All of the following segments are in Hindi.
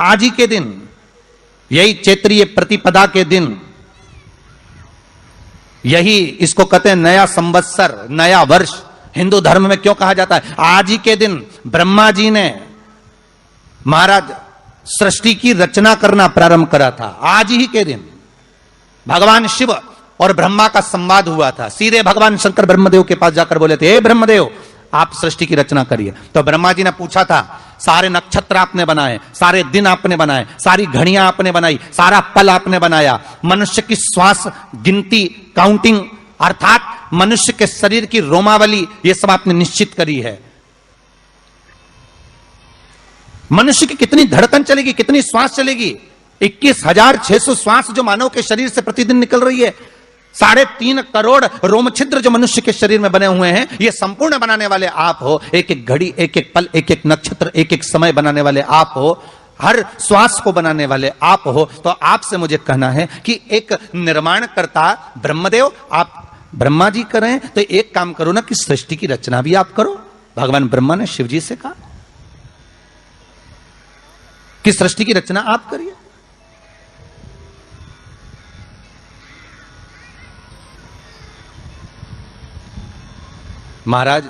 आज ही के दिन, यही चैत्रीय प्रतिपदा के दिन, यही इसको कहते हैं नया संवत्सर, नया वर्ष। हिंदू धर्म में क्यों कहा जाता है? आज ही के दिन ब्रह्मा जी ने महाराज सृष्टि की रचना करना प्रारंभ करा था। आज ही के दिन भगवान शिव और ब्रह्मा का संवाद हुआ था। सीधे भगवान शंकर ब्रह्मदेव के पास जाकर बोले थे, हे ब्रह्मदेव, आप सृष्टि की रचना करिए। तो ब्रह्मा जी ने पूछा था, सारे नक्षत्र आपने बनाए, सारे दिन आपने बनाए, सारी घड़ियां आपने बनाई, सारा पल आपने बनाया, मनुष्य की श्वास गिनती, काउंटिंग, अर्थात मनुष्य के शरीर की रोमावली, ये सब आपने निश्चित करी है। मनुष्य की कितनी धड़कन चलेगी, कितनी श्वास चलेगी? 21,600 श्वास जो मानव के शरीर से प्रतिदिन निकल रही है, 3.5 करोड़ रोम छिद्र जो मनुष्य के शरीर में बने हुए हैं, ये संपूर्ण बनाने वाले आप हो। एक एक घड़ी, एक एक पल, एक एक नक्षत्र, एक एक समय बनाने वाले आप हो। हर श्वास को बनाने वाले आप हो। तो आपसे मुझे कहना है कि एक निर्माणकर्ता ब्रह्मदेव, आप ब्रह्मा जी करें तो एक काम करो ना कि सृष्टि की रचना भी आप करो। भगवान ब्रह्मा ने शिव जी से कहा कि सृष्टि की रचना आप करिए। महाराज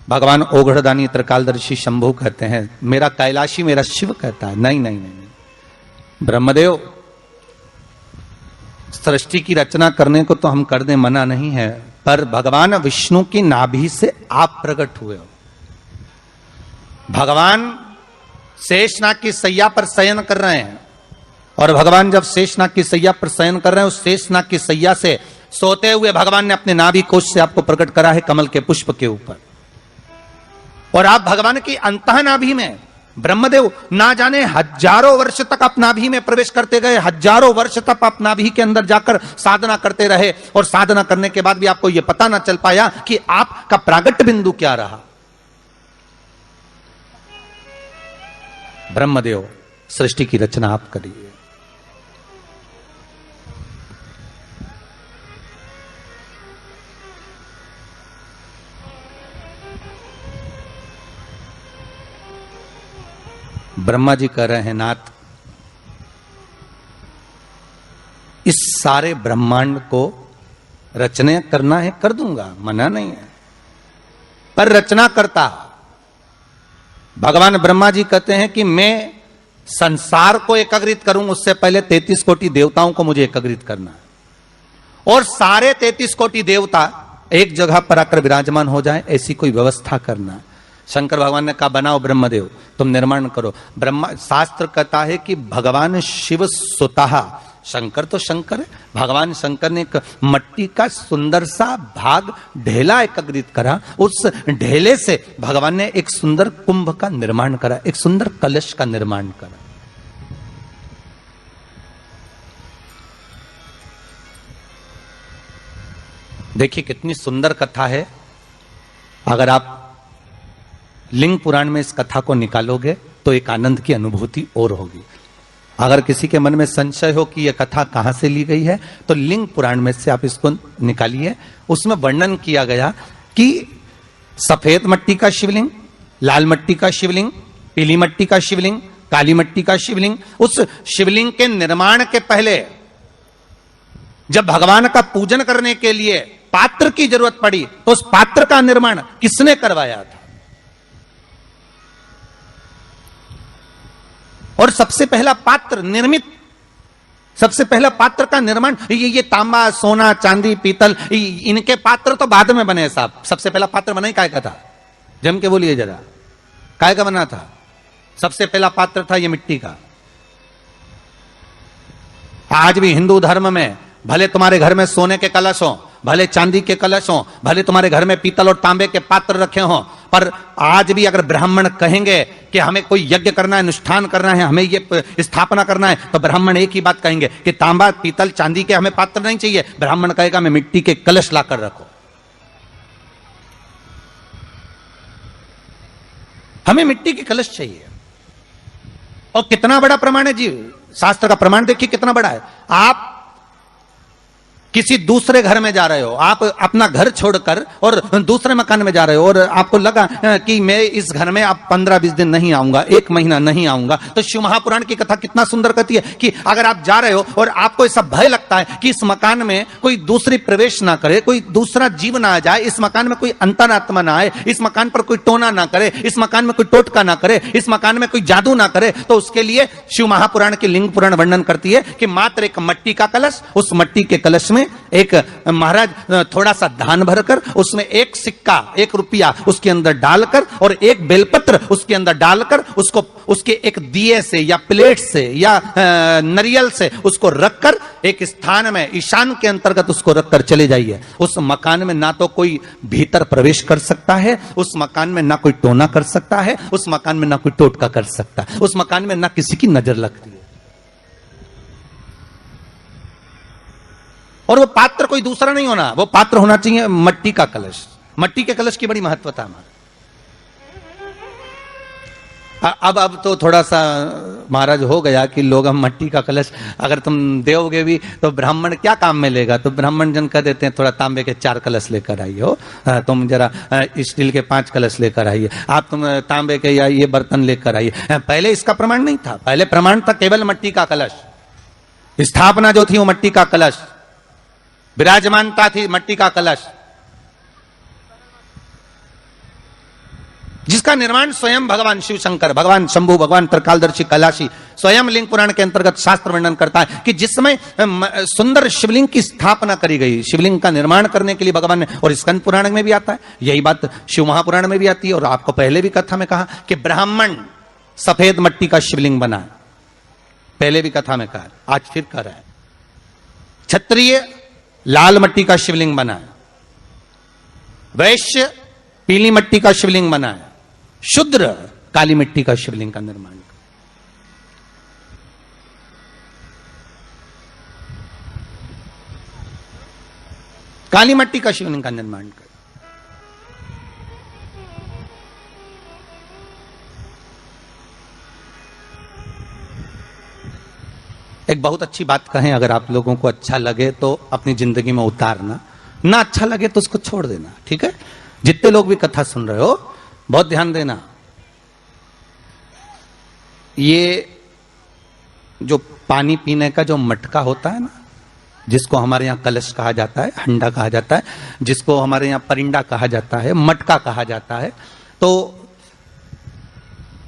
भगवान ओघड़दानी त्रिकालदर्शी शंभु कहते हैं, मेरा कैलाशी मेरा शिव कहता है, नहीं नहीं नहीं ब्रह्मदेव, सृष्टि की रचना करने को तो हम कर दें, मना नहीं है, पर भगवान विष्णु की नाभि से आप प्रकट हुए हो। भगवान शेषनाग की सैया पर शयन कर रहे हैं, और भगवान जब शेषनाग की सैया पर शयन कर रहे हैं, उस शेषनाग की सैया से सोते हुए भगवान ने अपने नाभि कोश से आपको प्रकट करा है कमल के पुष्प के ऊपर। और आप भगवान की अंतः नाभि में, ब्रह्मदेव ना जाने हजारों वर्ष तक आप नाभि में प्रवेश करते गए, हजारों वर्ष तक आप नाभि के अंदर जाकर साधना करते रहे, और साधना करने के बाद भी आपको यह पता ना चल पाया कि आपका प्रागट्य बिंदु क्या रहा। ब्रह्मदेव, सृष्टि की रचना आप करिए। ब्रह्मा जी कह रहे हैं, नाथ, इस सारे ब्रह्मांड को रचना करना है, कर दूंगा, मना नहीं है, पर रचना करता भगवान ब्रह्मा जी कहते हैं कि मैं संसार को एकाग्रित करूं, उससे पहले 33 कोटि देवताओं को मुझे एकाग्रित करना है, और सारे 33 कोटि देवता एक जगह पर आकर विराजमान हो जाए, ऐसी कोई व्यवस्था करना है। शंकर भगवान ने कहा, बनाओ ब्रह्मदेव, तुम निर्माण करो। ब्रह्मा, शास्त्र कहता है कि भगवान शिव स्वतः, शंकर तो शंकर है, भगवान शंकर ने एक मट्टी का सुंदर सा भाग ढेला एकत्रित करा, उस ढेले से भगवान ने एक सुंदर कुंभ का निर्माण करा, एक सुंदर कलश का निर्माण करा। देखिए कितनी सुंदर कथा है। अगर आप लिंग पुराण में इस कथा को निकालोगे तो एक आनंद की अनुभूति और होगी। अगर किसी के मन में संशय हो कि यह कथा कहां से ली गई है, तो लिंग पुराण में से आप इसको निकालिए। उसमें वर्णन किया गया कि सफेद मट्टी का शिवलिंग, लाल मट्टी का शिवलिंग, पीली मट्टी का शिवलिंग, काली मट्टी का शिवलिंग, उस शिवलिंग के निर्माण के पहले जब भगवान का पूजन करने के लिए पात्र की जरूरत पड़ी, तो उस पात्र का निर्माण किसने करवाया था? और सबसे पहला पात्र निर्मित, सबसे पहला पात्र का निर्माण, ये तांबा, सोना, चांदी, पीतल, इनके पात्र तो बाद में बने साहब। सबसे पहला पात्र बना ही काय का था? जम के बोलिए जरा, काय का बना था? सबसे पहला पात्र था ये मिट्टी का। आज भी हिंदू धर्म में भले तुम्हारे घर में सोने के कलश हो, भले चांदी के कलश हो, भले तुम्हारे घर में पीतल और तांबे के पात्र रखे हों, पर आज भी अगर ब्राह्मण कहेंगे कि हमें कोई यज्ञ करना है, अनुष्ठान करना है, हमें ये स्थापना करना है, तो ब्राह्मण एक ही बात कहेंगे कि तांबा, पीतल, चांदी के हमें पात्र नहीं चाहिए। ब्राह्मण कहेगा हमें मिट्टी के कलश लाकर रखो, हमें मिट्टी के कलश चाहिए। और कितना बड़ा प्रमाण है जी, शास्त्र का प्रमाण देखिए कितना बड़ा है। आप किसी दूसरे घर में जा रहे हो, आप अपना घर छोड़कर और दूसरे मकान में जा रहे हो और आपको लगा कि मैं इस घर में अब 15-20 दिन नहीं आऊंगा, 1 महीना नहीं आऊंगा, तो शिव महापुराण की कथा कितना सुंदर कहती है कि अगर आप जा रहे हो और आपको ऐसा भय लगता है कि इस मकान में कोई दूसरी प्रवेश ना करे, कोई दूसरा जीव ना आ जाए, इस मकान में कोई अंतरात्मा ना आए, इस मकान पर कोई टोना ना करे, इस मकान में कोई टोटका ना करे, इस मकान में कोई जादू ना करे, तो उसके लिए शिव महापुराण की लिंग पुराण वर्णन करती है कि मात्र एक मट्टी का कलश, उस मट्टी के कलश में एक महाराज थोड़ा सा धान भरकर उसमें एक सिक्का, 1 रुपया उसके अंदर डालकर और एक बेलपत्र उसके अंदर डालकर उसको उसके एक दिए से या प्लेट से या नरियल से उसको रखकर एक स्थान में ईशान के अंतर्गत उसको रखकर चले जाइए। उस मकान में ना तो कोई भीतर प्रवेश कर सकता है, उस मकान में ना कोई टोना कर सकता है, उस मकान में ना कोई टोटका कर सकता है, उस मकान में ना किसी की नजर लगती है। और वो पात्र कोई दूसरा नहीं होना, वो पात्र होना चाहिए मट्टी का कलश। मट्टी के कलश की बड़ी महत्वता है। अब तो थोड़ा सा महाराज हो गया कि लोग हम मट्टी का कलश अगर तुम दोगे भी तो ब्राह्मण क्या काम में लेगा, तो ब्राह्मण जन कह देते हैं थोड़ा तांबे के 4 कलश लेकर आइए हो, तुम जरा स्टील के 5 कलश लेकर आइए, आप तुम तांबे के या ये बर्तन लेकर आइए। पहले इसका प्रमाण नहीं था, पहले प्रमाण था केवल मट्टी का कलश। स्थापना जो थी वो मट्टी का कलश, विराजमानता थी मट्टी का कलश, जिसका निर्माण स्वयं भगवान शिव शंकर, भगवान शंभु, भगवान त्रिकालदर्शी कैलाशी स्वयं लिंग पुराण के अंतर्गत शास्त्र वर्णन करता है कि जिस समय सुंदर शिवलिंग की स्थापना करी गई, शिवलिंग का निर्माण करने के लिए भगवान ने, और स्कंद पुराण में भी आता है, यही बात शिव महापुराण में भी आती है। और आपको पहले भी कथा में कहा कि ब्राह्मण सफेद मट्टी का शिवलिंग बना, पहले भी कथा में कहा, आज फिर कह रहा है। क्षत्रिय लाल मट्टी का शिवलिंग बना है, वैश्य पीली मट्टी का शिवलिंग बना है, शूद्र काली मिट्टी का शिवलिंग का निर्माण। काली मट्टी का शिवलिंग का निर्माण कर। एक बहुत अच्छी बात कहें, अगर आप लोगों को अच्छा लगे तो अपनी जिंदगी में उतारना, ना अच्छा लगे तो उसको छोड़ देना, ठीक है। जितने लोग भी कथा सुन रहे हो बहुत ध्यान देना, ये जो पानी पीने का जो मटका होता है ना, जिसको हमारे यहां कलश कहा जाता है, हंडा कहा जाता है, जिसको हमारे यहां परिंडा कहा जाता है, मटका कहा जाता है, तो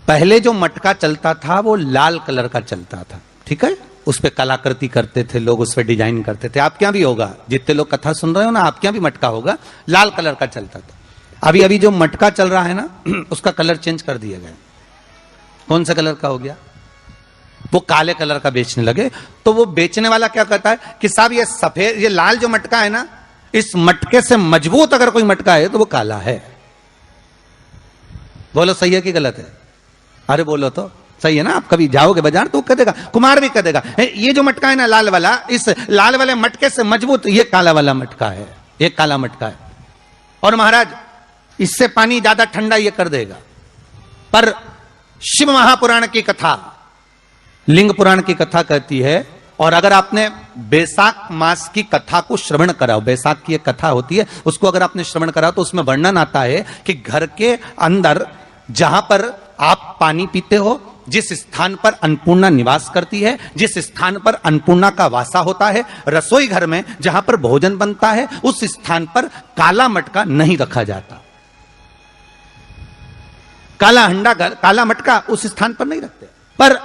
पहले जो मटका चलता था वो लाल कलर का चलता था, ठीक है। उस पर कलाकृति करते थे लोग, उस पर डिजाइन करते थे। आपके यहां भी होगा, जितने लोग कथा सुन रहे हो ना, आपके यहां भी मटका होगा, लाल कलर का चलता था। अभी अभी जो मटका चल रहा है ना, उसका कलर चेंज कर दिया गया। कौन सा कलर का हो गया? वो काले कलर का बेचने लगे। तो वो बेचने वाला क्या कहता है कि साहब ये सफेद, ये लाल जो मटका है ना, इस मटके से मजबूत अगर कोई मटका है तो वो काला है। बोलो सही है कि गलत है? अरे बोलो तो सही है ना। आप कभी जाओगे बाजार तो कह देगा, कुमार भी कह देगा, ये जो मटका है ना लाल वाला, इस लाल वाले मटके से मजबूत ये काला वाला मटका है, ये काला मटका है। और महाराज इससे पानी ज्यादा ठंडा ये कर देगा। पर शिव महापुराण की कथा, लिंग पुराण की कथा कहती है, और अगर आपने बैसाख मास की कथा को श्रवण कराओ, बैसाख की एक कथा होती है, उसको अगर आपने श्रवण कराओ तो उसमें वर्णन आता है कि घर के अंदर जहां पर आप पानी पीते हो, जिस स्थान पर अन्नपूर्णा निवास करती है, जिस स्थान पर अन्नपूर्णा का वासा होता है, रसोई घर में जहां पर भोजन बनता है, उस स्थान पर काला मटका नहीं रखा जाता। काला हंडा, काला मटका उस स्थान पर नहीं रखते। पर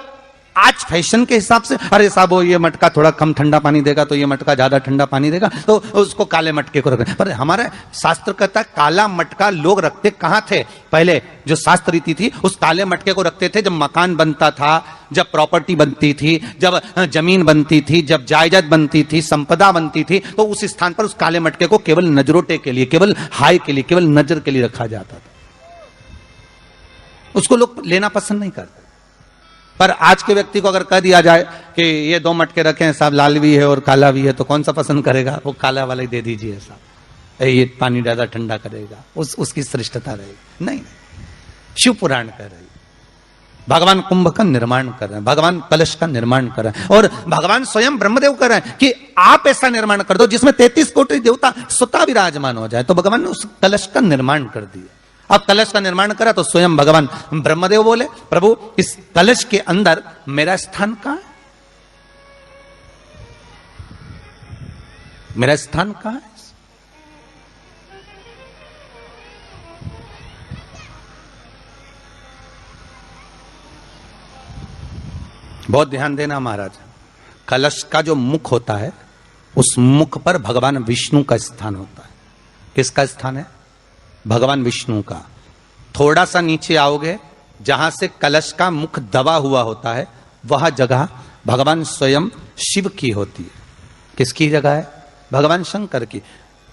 आज फैशन के हिसाब से, अरे साहब ये मटका थोड़ा कम ठंडा पानी देगा तो ये मटका ज्यादा ठंडा पानी देगा, तो उसको काले मटके को रखते। पर हमारा शास्त्र कहता है काला मटका लोग रखते कहां थे? पहले जो शास्त्र रीति थी, उस काले मटके को रखते थे जब मकान बनता था, जब प्रॉपर्टी बनती थी, जब जमीन बनती थी, जब जायदाद बनती थी, संपदा बनती थी, तो उस स्थान पर उस काले मटके को केवल नजरोटे के लिए, केवल हाय के लिए, केवल नजर के लिए रखा जाता था। उसको लोग लेना पसंद नहीं करते। पर आज के व्यक्ति को अगर कह दिया जाए कि ये 2 मटके रखे हैं साहब, लाल भी है और काला भी है, तो कौन सा पसंद करेगा? वो काला वाला ही दे दीजिए साहब, ये पानी ज्यादा ठंडा करेगा, उसकी श्रेष्ठता रहेगी। नहीं, शिव पुराण कह रही, भगवान कुंभ का निर्माण कर रहे हैं, भगवान कलश का निर्माण कर रहे हैं, और भगवान स्वयं ब्रह्मदेव कर रहे हैं कि आप ऐसा निर्माण कर दो जिसमें 33 कोटि देवता स्वतः विराजमान हो जाए। तो भगवान ने उस कलश का निर्माण कर दिया। अब कलश का निर्माण करा तो स्वयं भगवान ब्रह्मदेव बोले, प्रभु इस कलश के अंदर मेरा स्थान कहां है, मेरा स्थान कहां है? बहुत ध्यान देना महाराज, कलश का जो मुख होता है उस मुख पर भगवान विष्णु का स्थान होता है। किसका स्थान है? भगवान विष्णु का। थोड़ा सा नीचे आओगे, जहां से कलश का मुख दबा हुआ होता है, वह जगह भगवान स्वयं शिव की होती है। किसकी जगह है? भगवान शंकर की।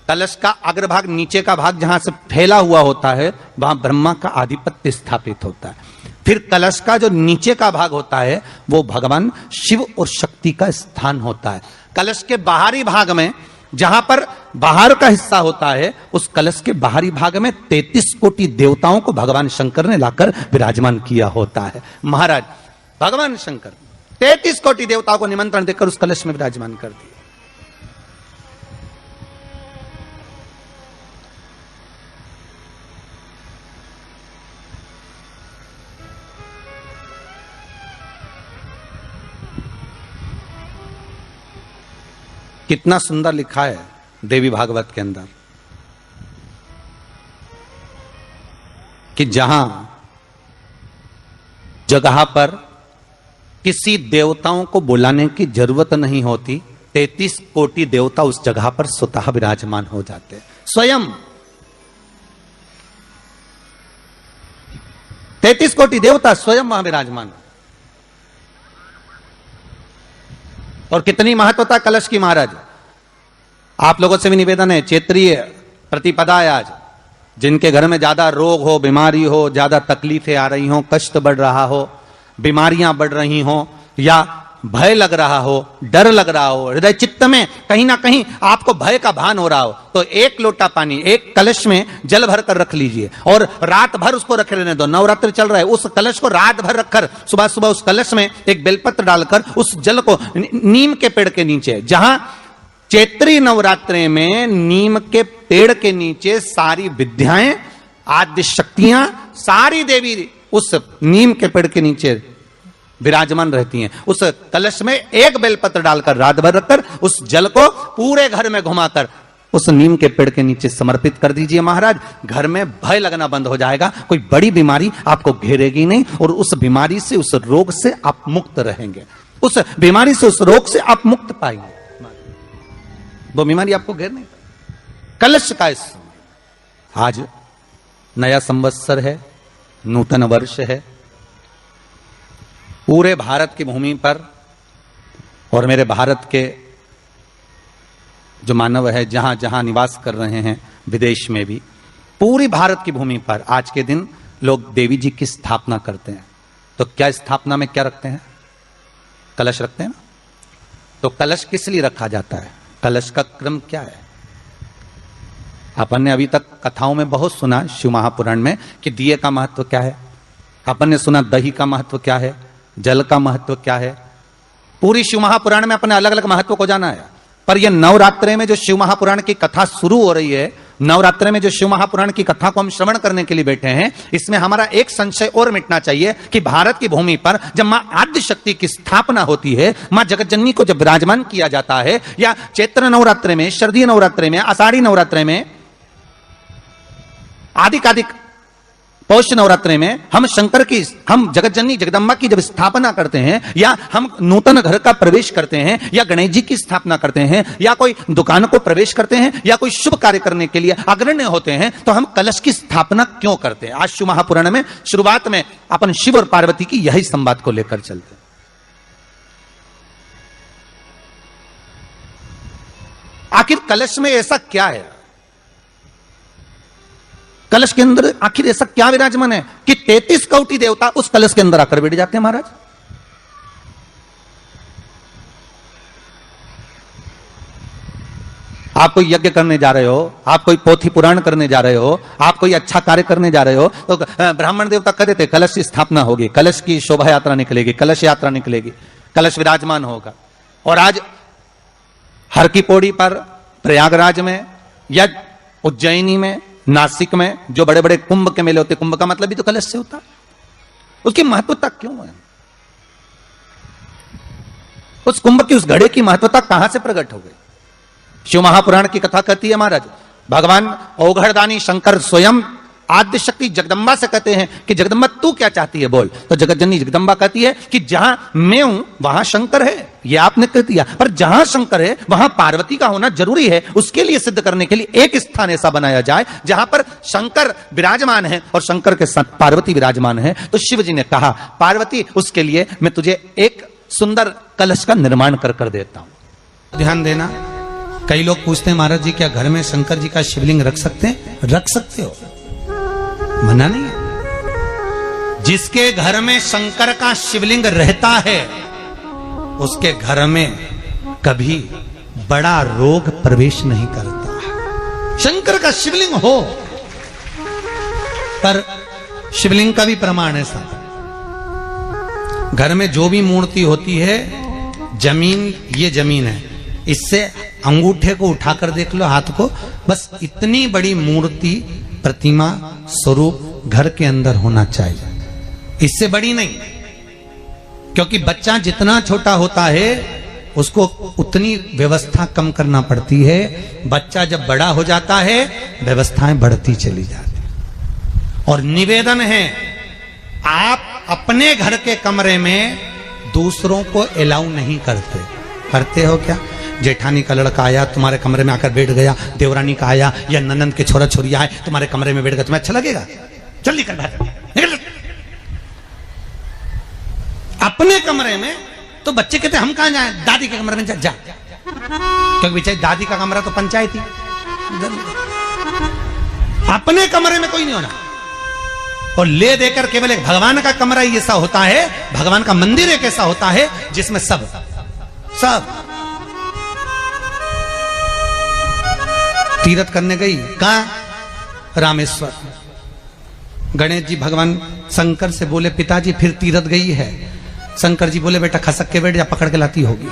कलश का अग्रभाग, नीचे का भाग जहां से फैला हुआ होता है, वहां ब्रह्मा का आधिपत्य स्थापित होता है। फिर कलश का जो नीचे का भाग होता है वो भगवान शिव और शक्ति का स्थान होता है। कलश के बाहरी भाग में, जहां पर बाहर का हिस्सा होता है, उस कलश के बाहरी भाग में 33 कोटि देवताओं को भगवान शंकर ने लाकर विराजमान किया होता है। महाराज भगवान शंकर 33 कोटि देवताओं को निमंत्रण देकर उस कलश में विराजमान कर दिया। कितना सुंदर लिखा है देवी भागवत के अंदर कि जहां जगह पर किसी देवताओं को बुलाने की जरूरत नहीं होती, 33 कोटि देवता उस जगह पर स्वतः विराजमान हो जाते हैं। स्वयं 33 कोटि देवता स्वयं वहां विराजमान। और कितनी महत्वता कलश की महाराज। आप लोगों से भी निवेदन है, क्षेत्रीय प्रतिपदा है आज, जिनके घर में ज्यादा रोग हो, बीमारी हो, ज्यादा तकलीफें आ रही हो, कष्ट बढ़ रहा हो, बीमारियां बढ़ रही हो, या भय लग रहा हो, डर लग रहा हो, हृदय चित्त में कहीं ना कहीं आपको भय का भान हो रहा हो, तो एक लोटा पानी एक कलश में जल भर कर रख लीजिए और रात भर उसको रखे रहने दो। नवरात्र चल रहा है, उस कलश को रात भर रखकर सुबह सुबह उस कलश में एक बेलपत्र डालकर उस जल को नीम के पेड़ के नीचे, जहां चैत्री नवरात्रि में नीम के पेड़ के नीचे सारी विद्याएं, आद्य शक्तियां, सारी देवी उस नीम के पेड़ के नीचे विराजमान रहती हैं। उस कलश में एक बेलपत्र डालकर रात भर रखकर उस जल को पूरे घर में घुमाकर उस नीम के पेड़ के नीचे समर्पित कर दीजिए महाराज। घर में भय लगना बंद हो जाएगा, कोई बड़ी बीमारी आपको घेरेगी नहीं, और उस बीमारी से, उस रोग से आप मुक्त रहेंगे। उस बीमारी से, उस रोग से आप मुक्त पाएंगे, वो बीमारी आपको घेर नहीं पाएगी। कलश का इस आज नया संवत्सर है, नूतन वर्ष है, पूरे भारत की भूमि पर और मेरे भारत के जो मानव है जहां जहां निवास कर रहे हैं, विदेश में भी, पूरी भारत की भूमि पर आज के दिन लोग देवी जी की स्थापना करते हैं। तो क्या स्थापना में क्या रखते हैं? कलश रखते हैं ना। तो कलश किस लिए रखा जाता है? कलश का क्रम क्या है? अपन ने अभी तक कथाओं में बहुत सुना, शिव महापुराण में, कि दिए का महत्व क्या है। अपन ने सुना दही का महत्व क्या है, जल का महत्व क्या है। पूरी शिव महापुराण में अपने अलग अलग महत्व को जाना है। पर यह नवरात्रे में जो शिव महापुराण की कथा शुरू हो रही है, नवरात्रे में जो शिव महापुराण की कथा को हम श्रवण करने के लिए बैठे हैं, इसमें हमारा एक संशय और मिटना चाहिए कि भारत की भूमि पर जब मां आद्य शक्ति की स्थापना होती है, मां जगतजननी को जब विराजमान किया जाता है, या चैत्र नवरात्रे में, शरदीय नवरात्रे में, आषाढ़ी नवरात्रे में, आदिकादिक पौष नवरात्रि में हम शंकर की, हम जगतजननी जगदम्बा की जब स्थापना करते हैं, या हम नूतन घर का प्रवेश करते हैं, या गणेश जी की स्थापना करते हैं, या कोई दुकान को प्रवेश करते हैं, या कोई शुभ कार्य करने के लिए अग्रण्य होते हैं, तो हम कलश की स्थापना क्यों करते हैं? आज शिव महापुराण में शुरुआत में अपन शिव और पार्वती की यही संवाद को लेकर चलते हैं। आखिर कलश में ऐसा क्या है? कलश के अंदर आखिर ऐसा क्या विराजमान है कि 33 कोटि देवता उस कलश के अंदर आकर बैठ जाते हैं महाराज? आप कोई यज्ञ करने जा रहे हो, आप कोई पोथी पुराण करने जा रहे हो, आप कोई अच्छा कार्य करने जा रहे हो, तो ब्राह्मण देवता कहते थे कलश की स्थापना होगी, कलश की शोभा यात्रा निकलेगी, कलश यात्रा निकलेगी, कलश विराजमान होगा। और आज हर की पौड़ी पर, प्रयागराज में या उज्जैनी में, नासिक में जो बड़े बड़े कुंभ के मेले होते, कुंभ का मतलब भी तो कलश से होता, उसकी महत्वता क्यों है? उस कुंभ की, उस घड़े की महत्वता कहां से प्रकट हो गई? शिव महापुराण की कथा कहती है महाराज, भगवान औघड़दानी शंकर स्वयं आद्य शक्ति जगदम्बा से कहते हैं कि जगदम्बा तू क्या चाहती है बोल। तो जगत जननी जगदम्बा कहती है कि जहां मैं हूं वहां शंकर है, ये आपने कह दिया, पर जहां शंकर है वहां पार्वती का होना जरूरी है। उसके लिए सिद्ध करने के लिए एक स्थान ऐसा बनाया जाए जहां पर शंकर विराजमान है और शंकर के साथ पार्वती विराजमान है। तो शिव जी ने कहा पार्वती उसके लिए मैं तुझे एक सुंदर कलश का निर्माण कर देता हूं। ध्यान देना, कई लोग पूछते हैं महाराज जी क्या घर में शंकर जी का शिवलिंग रख सकते हैं? रख सकते हो, मना नहीं है। जिसके घर में शंकर का शिवलिंग रहता है उसके घर में कभी बड़ा रोग प्रवेश नहीं करता। शंकर का शिवलिंग हो, पर शिवलिंग का भी प्रमाण है साहब, घर में जो भी मूर्ति होती है, जमीन ये जमीन है, इससे अंगूठे को उठाकर देख लो, हाथ को, बस इतनी बड़ी मूर्ति, प्रतिमा, स्वरूप घर के अंदर होना चाहिए, इससे बड़ी नहीं। क्योंकि बच्चा जितना छोटा होता है उसको उतनी व्यवस्था कम करना पड़ती है, बच्चा जब बड़ा हो जाता है व्यवस्थाएं बढ़ती चली जाती। और निवेदन है, आप अपने घर के कमरे में दूसरों को अलाउ नहीं करते। करते हो क्या? जेठानी का लड़का आया तुम्हारे कमरे में आकर बैठ गया, देवरानी का आया या ननंद के छोरा छोरी आए तुम्हारे कमरे में बैठ गया, तुम्हें अच्छा लगेगा? जल्दी कर निकल। अपने कमरे में तो बच्चे कहते हम कहां जाएं? दादी के कमरे में जा, क्योंकि बेचारी दादी का कमरा तो पंचायती। अपने कमरे में कोई नहीं होना। और ले देकर केवल एक भगवान का कमरा ही ऐसा होता है, भगवान का मंदिर एक ऐसा होता है जिसमें सब तीर्थ करने गई, कहां? रामेश्वर। गणेश जी भगवान शंकर से बोले पिताजी फिर तीर्थ गई है। शंकर जी बोले बेटा खसक के बैठ जा, पकड़ के लाती होगी।